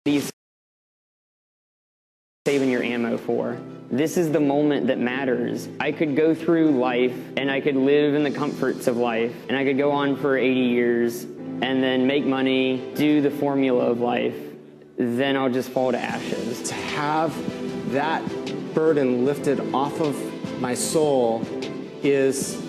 He's saving your ammo for. This is the moment that matters. I could go through life and I could live in the comforts of life and I could go on for 80 years and then make money, do the formula of life. Then I'll just fall to ashes. To have that burden lifted off of my soul is,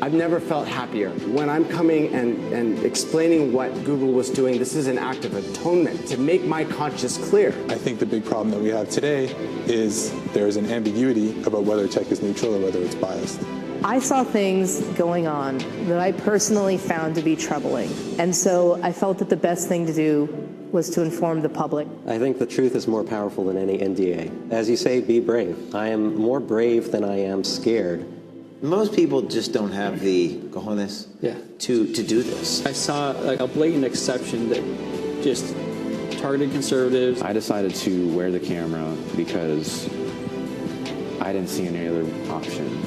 I've never felt happier. When I'm coming and explaining what Google was doing, this is an act of atonement to make my conscience clear. I think the big problem that we have today is there's an ambiguity about whether tech is neutral or whether it's biased. I saw things going on that I personally found to be troubling. And so I felt that the best thing to do was to inform the public. I think the truth is more powerful than any NDA. As you say, be brave. I am more brave than I am scared. Most people just don't have the cojones to do this. I saw like a blatant exception that just targeted conservatives. I decided to wear the camera because I didn't see any other option.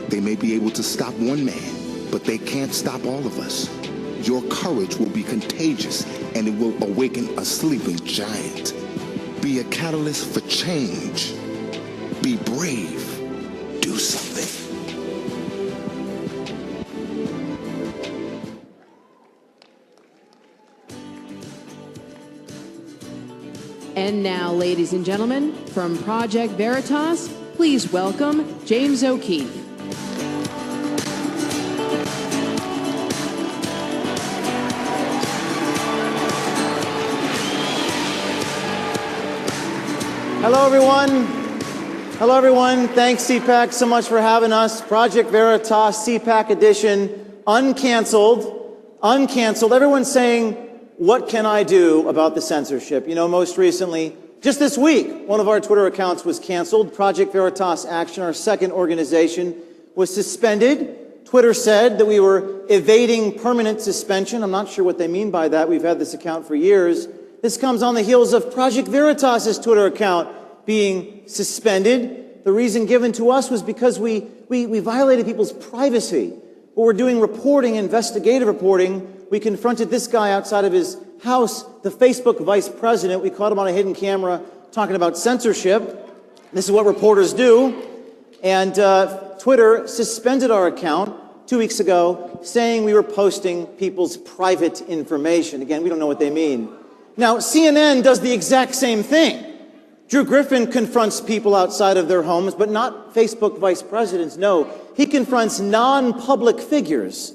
They may be able to stop one man, but they can't stop all of us. Your courage will be contagious and it will awaken a sleeping giant. Be a catalyst for change. Be brave. Do something. And now, ladies and gentlemen, from Project Veritas, please welcome James O'Keefe. Hello, everyone. Hello, everyone. Thanks, CPAC, so much for having us. Project Veritas, CPAC edition, uncanceled. Uncanceled. Everyone's saying, what can I do about the censorship? You know, most recently, just this week, one of our Twitter accounts was canceled. Project Veritas Action, our second organization, was suspended. Twitter said that we were evading permanent suspension. I'm not sure what they mean by that. We've had this account for years. This comes on the heels of Project Veritas's Twitter account being suspended. The reason given to us was because we violated people's privacy. But we're doing reporting, investigative reporting. We confronted this guy outside of his house, the Facebook vice president. We caught him on a hidden camera talking about censorship. This is what reporters do. And Twitter suspended our account 2 weeks ago, saying we were posting people's private information. Again, we don't know what they mean. Now, CNN does the exact same thing. Drew Griffin confronts people outside of their homes, but not Facebook vice presidents. No, he confronts non-public figures,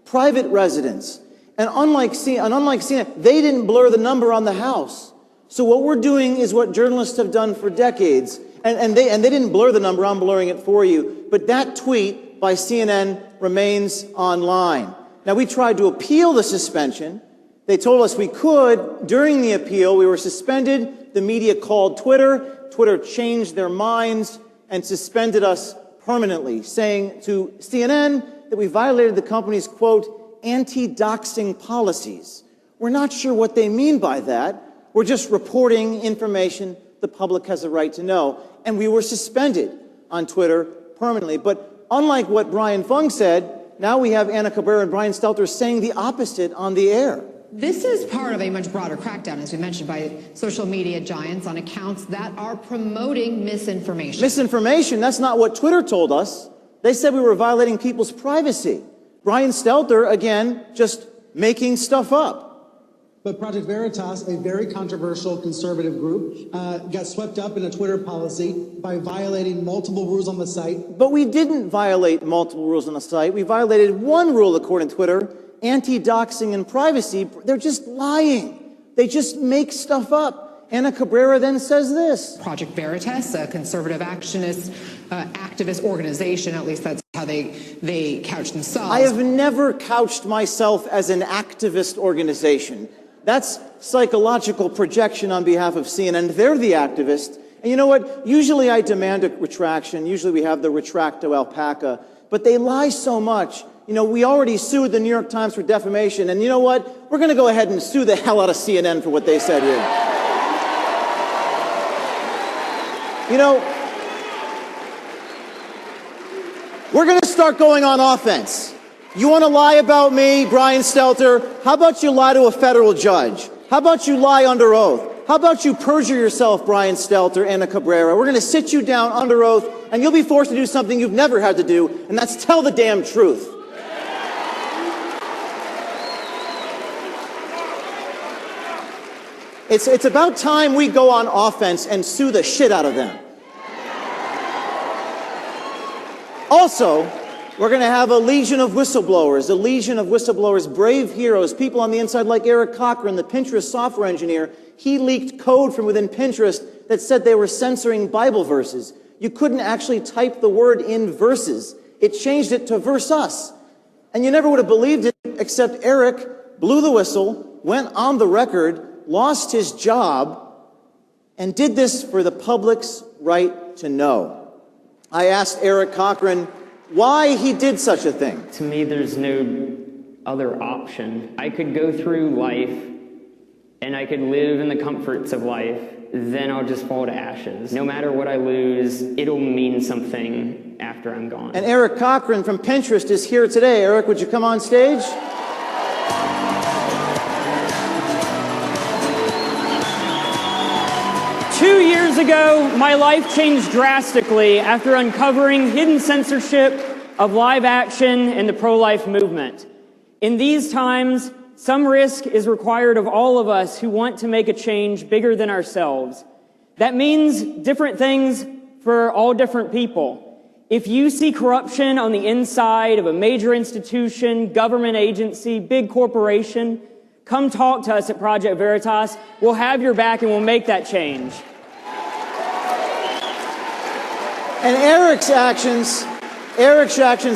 private residents. And unlike CNN, they didn't blur the number on the house. So what we're doing is what journalists have done for decades. And they didn't blur the number, I'm blurring it for you. But that tweet by CNN remains online. Now, we tried to appeal the suspension. They told us we could. During the appeal, we were suspended. The media called Twitter. Twitter changed their minds and suspended us permanently, saying to CNN that we violated the company's, quote, anti-doxing policies. We're not sure what they mean by that. We're just reporting information the public has a right to know. And we were suspended on Twitter permanently. But unlike what Brian Fung said, now we have Anna Cabrera and Brian Stelter saying the opposite on the air. This is part of a much broader crackdown, as we mentioned, by social media giants on accounts that are promoting misinformation. Misinformation? That's not what Twitter told us. They said we were violating people's privacy. Brian Stelter, again, just making stuff up. But Project Veritas, a very controversial conservative group, got swept up in a Twitter policy by violating multiple rules on the site. But we didn't violate multiple rules on the site. We violated one rule according to Twitter, anti-doxing and privacy. They're just lying. They just make stuff up. Anna Cabrera then says this. Project Veritas, a conservative activist organization, at least that's how they couch themselves. I have never couched myself as an activist organization. That's psychological projection on behalf of CNN. They're the activist. And you know what? Usually I demand a retraction. Usually we have the retracto alpaca. But they lie so much. You know, we already sued the New York Times for defamation. And you know what? We're going to go ahead and sue the hell out of CNN for what they said here. You know, we're going to start going on offense. You want to lie about me, Brian Stelter? How about you lie to a federal judge? How about you lie under oath? how about you perjure yourself, Brian Stelter, Anna Cabrera? We're going to sit you down under oath, and you'll be forced to do something you've never had to do, and that's tell the damn truth. It's about time we go on offense and sue the shit out of them. Also, we're going to have a legion of whistleblowers, brave heroes, people on the inside like Eric Cochran, the Pinterest software engineer. He leaked code from within Pinterest that said they were censoring Bible verses. You couldn't actually type the word in verses. It changed it to verse us. And you never would have believed it, except Eric blew the whistle, went on the record, lost his job, and did this for the public's right to know. I asked Eric Cochran why he did such a thing. To me, there's no other option. I could go through life and I could live in the comforts of life, then I'll just fall to ashes. No matter what I lose, it'll mean something after I'm gone. And Eric Cochran from Pinterest is here today. Eric, would you come on stage? 2 years ago, my life changed drastically after uncovering hidden censorship of live action in the pro-life movement. In these times, some risk is required of all of us who want to make a change bigger than ourselves. That means different things for all different people. If you see corruption on the inside of a major institution, government agency, big corporation, come talk to us at Project Veritas. We'll have your back and we'll make that change. And Eric's actions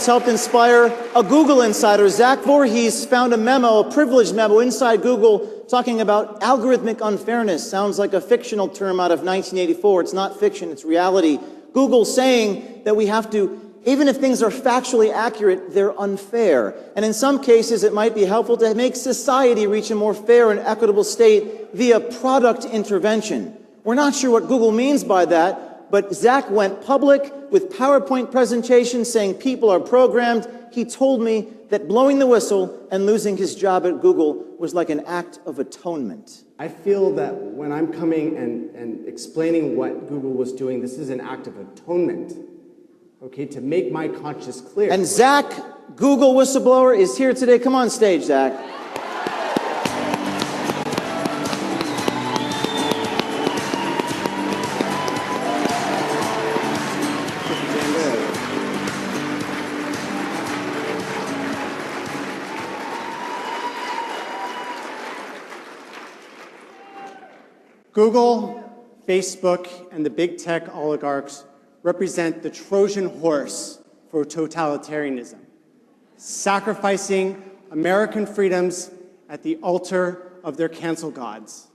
helped inspire a Google insider. Zach Voorhees found a privileged memo inside Google talking about algorithmic unfairness. Sounds like a fictional term out of 1984. It's not fiction, it's reality. Google saying that we have to, even if things are factually accurate, they're unfair. And in some cases, it might be helpful to make society reach a more fair and equitable state via product intervention. We're not sure what Google means by that, but Zach went public with PowerPoint presentations saying people are programmed. He told me that blowing the whistle and losing his job at Google was like an act of atonement. I feel that when I'm coming and explaining what Google was doing, this is an act of atonement, okay, to make my conscience clear. And Zach, Google whistleblower, is here today. Come on stage, Zach. Google, Facebook, and the big tech oligarchs represent the Trojan horse for totalitarianism, sacrificing American freedoms at the altar of their cancel gods.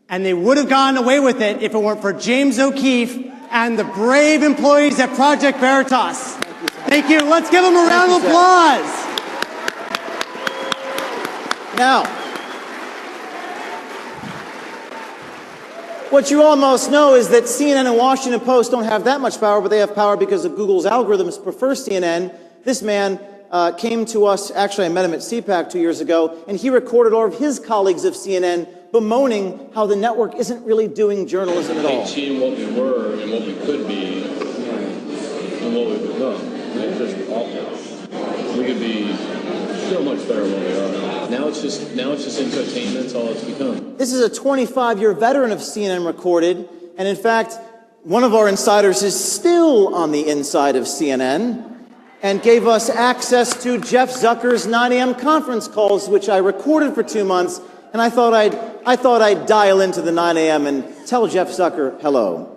And they would have gotten away with it if it weren't for James O'Keefe and the brave employees at Project Veritas. Thank you. Let's give them a round of applause. Now, what you almost know is that CNN and Washington Post don't have that much power, but they have power because of Google's algorithms prefer CNN. This man came to us, actually I met him at CPAC 2 years ago, and he recorded all of his colleagues of CNN bemoaning how the network isn't really doing journalism at all. Seeing what we were and what we could be and what we've become. It's just awful. We could be so much better than we are. Now it's just entertainment. That's all it's become. This is a 25-year veteran of CNN recorded, and in fact, one of our insiders is still on the inside of CNN and gave us access to Jeff Zucker's 9 a.m. conference calls, which I recorded for 2 months, and I thought I'd dial into the 9 a.m. and tell Jeff Zucker hello.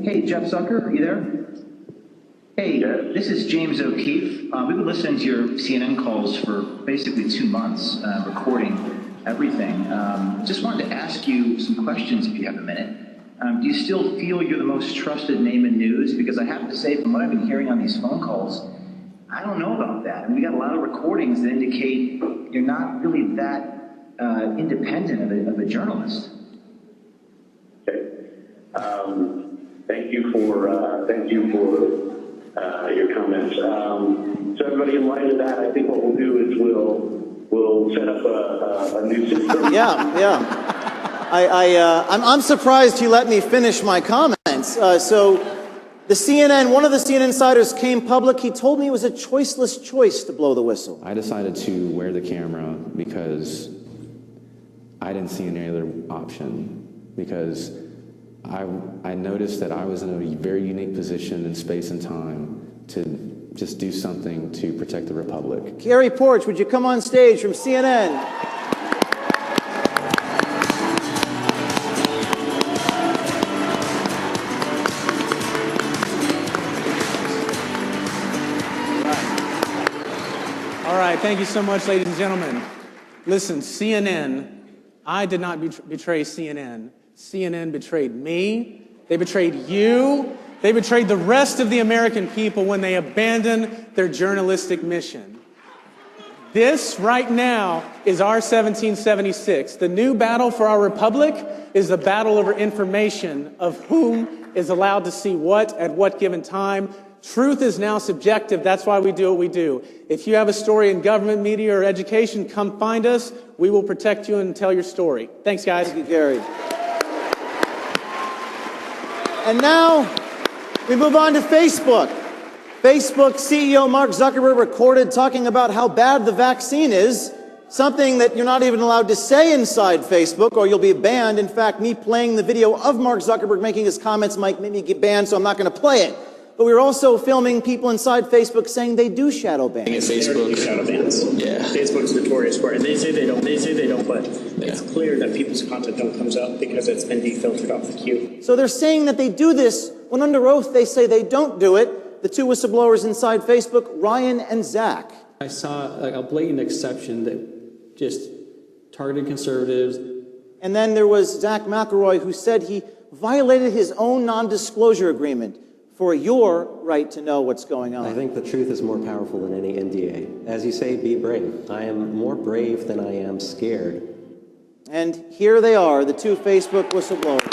Hey, Jeff Zucker, are you there? Hey, this is James O'Keefe. We've been listening to your CNN calls for basically 2 months, recording everything. Just wanted to ask you some questions if you have a minute. Do you still feel you're the most trusted name in news? Because I have to say, from what I've been hearing on these phone calls, I don't know about that. I mean, we got a lot of recordings that indicate you're not really that independent of a journalist. Okay. Thank you for your comments. So everybody, in light of that, I think what we'll do is we'll we'll set up a new system. I'm surprised you let me finish my comments. So the CNN, one of the CNN insiders came public. He told me it was a choiceless choice to blow the whistle. I decided to wear the camera because I didn't see any other option, because I noticed that I was in a very unique position in space and time to just do something to protect the Republic. Gary Porch, would you come on stage from CNN? All right, thank you so much, ladies and gentlemen. Listen, CNN, I did not betray CNN. CNN betrayed me. They betrayed you. They betrayed the rest of the American people when they abandoned their journalistic mission. This right now is our 1776. The new battle for our republic is the battle over information of whom is allowed to see what at what given time. Truth is now subjective. That's why we do what we do. If you have a story in government, media, or education, come find us. We will protect you and tell your story. Thanks, guys. Thank you, Gary. And now we move on to Facebook. Facebook CEO Mark Zuckerberg recorded talking about how bad the vaccine is, something that you're not even allowed to say inside Facebook or you'll be banned. In fact, me playing the video of Mark Zuckerberg making his comments might make me get banned, so I'm not going to play it. But we were also filming people inside Facebook saying they do shadow ban. Facebook shadow bans. Yeah. Facebook's notorious for it. They say they don't, but it's clear that people's content don't comes up because it's been defiltered off the queue. So they're saying that they do this when under oath they say they don't do it. The two whistleblowers inside Facebook, Ryan and Zach. I saw like a blatant exception that just targeted conservatives. And then there was Zach McElroy, who said he violated his own non-disclosure agreement for your right to know what's going on. I think the truth is more powerful than any NDA. As you say, be brave. I am more brave than I am scared. And here they are, the two Facebook whistleblowers.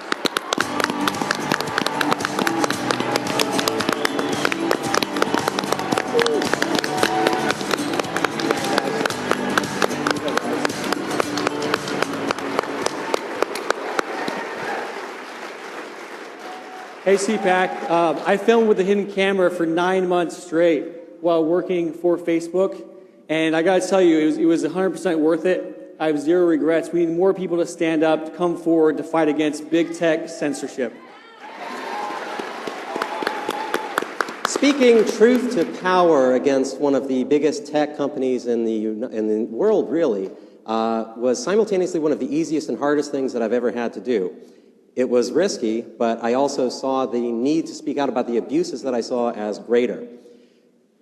Hey, CPAC, I filmed with the hidden camera for 9 months straight while working for Facebook, and I gotta tell you, it was 100% worth it. I have zero regrets. We need more people to stand up, to come forward, to fight against big tech censorship. Speaking truth to power against one of the biggest tech companies in the world, really, was simultaneously one of the easiest and hardest things that I've ever had to do. It was risky, but I also saw the need to speak out about the abuses that I saw as greater.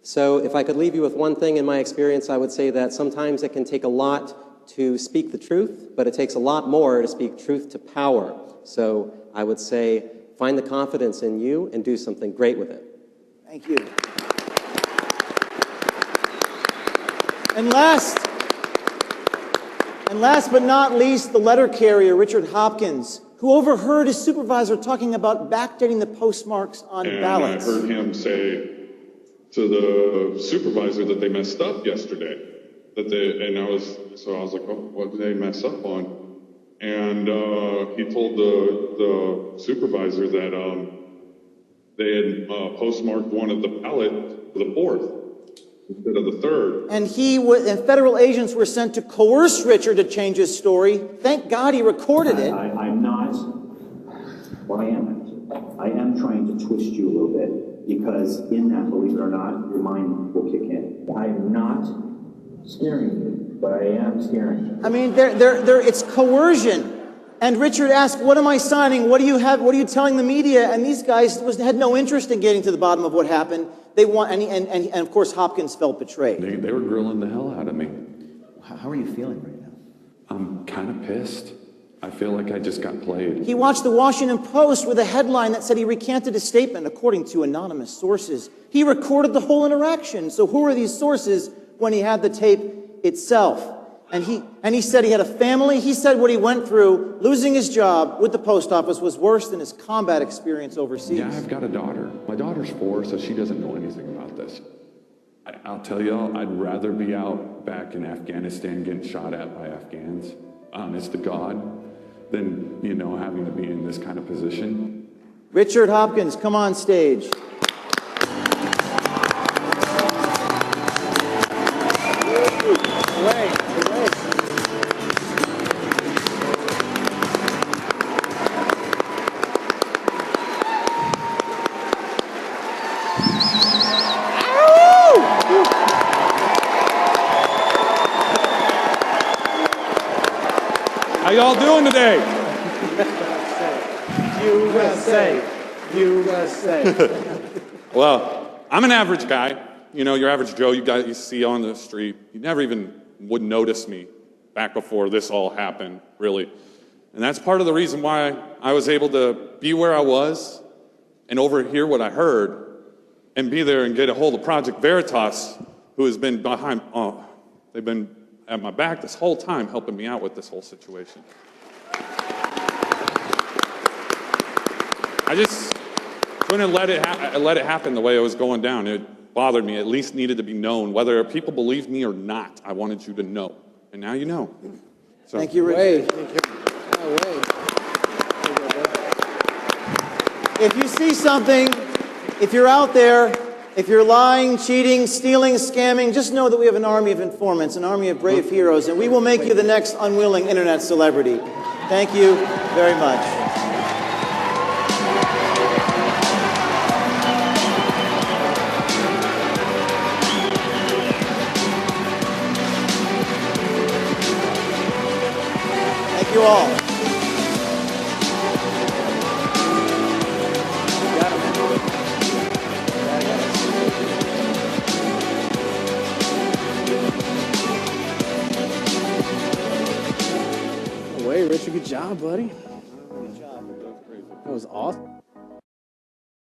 So if I could leave you with one thing in my experience, I would say that sometimes it can take a lot to speak the truth, but it takes a lot more to speak truth to power. So I would say, find the confidence in you and do something great with it. Thank you. And last but not least, the letter carrier, Richard Hopkins, who overheard his supervisor talking about backdating the postmarks on ballots. I heard him say to the supervisor that they messed up yesterday. I was like, oh, what did they mess up on? And he told the supervisor that they had postmarked one of the ballot for the 4th instead of the 3rd. And federal agents were sent to coerce Richard to change his story. Thank God he recorded it. I'm not, well, I am trying to twist you a little bit, because in that, believe it or not, your mind will kick in. I am not scaring you, but I am scaring you. I mean, it's coercion. And Richard asked, what am I signing? What do you have? What are you telling the media? And these guys had no interest in getting to the bottom of what happened. They want, and of course, Hopkins felt betrayed. They were grilling the hell out of me. How are you feeling right now? I'm kind of pissed. I feel like I just got played. He watched the Washington Post with a headline that said he recanted his statement, according to anonymous sources. He recorded the whole interaction. So who are these sources when he had the tape itself? And he said he had a family. He said what he went through, losing his job with the post office, was worse than his combat experience overseas. Yeah, I've got a daughter. My daughter's 4, so she doesn't know anything about this. I'll tell y'all, I'd rather be out back in Afghanistan getting shot at by Afghans, honest to God, than, you know, having to be in this kind of position. Richard Hopkins, come on stage. How y'all doing today? USA, USA. Well, I'm an average guy. You know, your average Joe you see on the street. You never even would notice me back before this all happened, really. And that's part of the reason why I was able to be where I was and overhear what I heard and be there and get a hold of Project Veritas, who has been behind, they've been at my back this whole time helping me out with this whole situation. I just couldn't let it happen the way it was going down. It bothered me. It at least needed to be known. Whether people believed me or not, I wanted you to know. And now you know. So. Thank you, Richard. If you see something, if you're out there, if you're lying, cheating, stealing, scamming, just know that we have an army of informants, an army of brave heroes, and we will make you the next unwilling internet celebrity. Thank you very much. Thank you all. Richard, good job, buddy. Good job. That was awesome.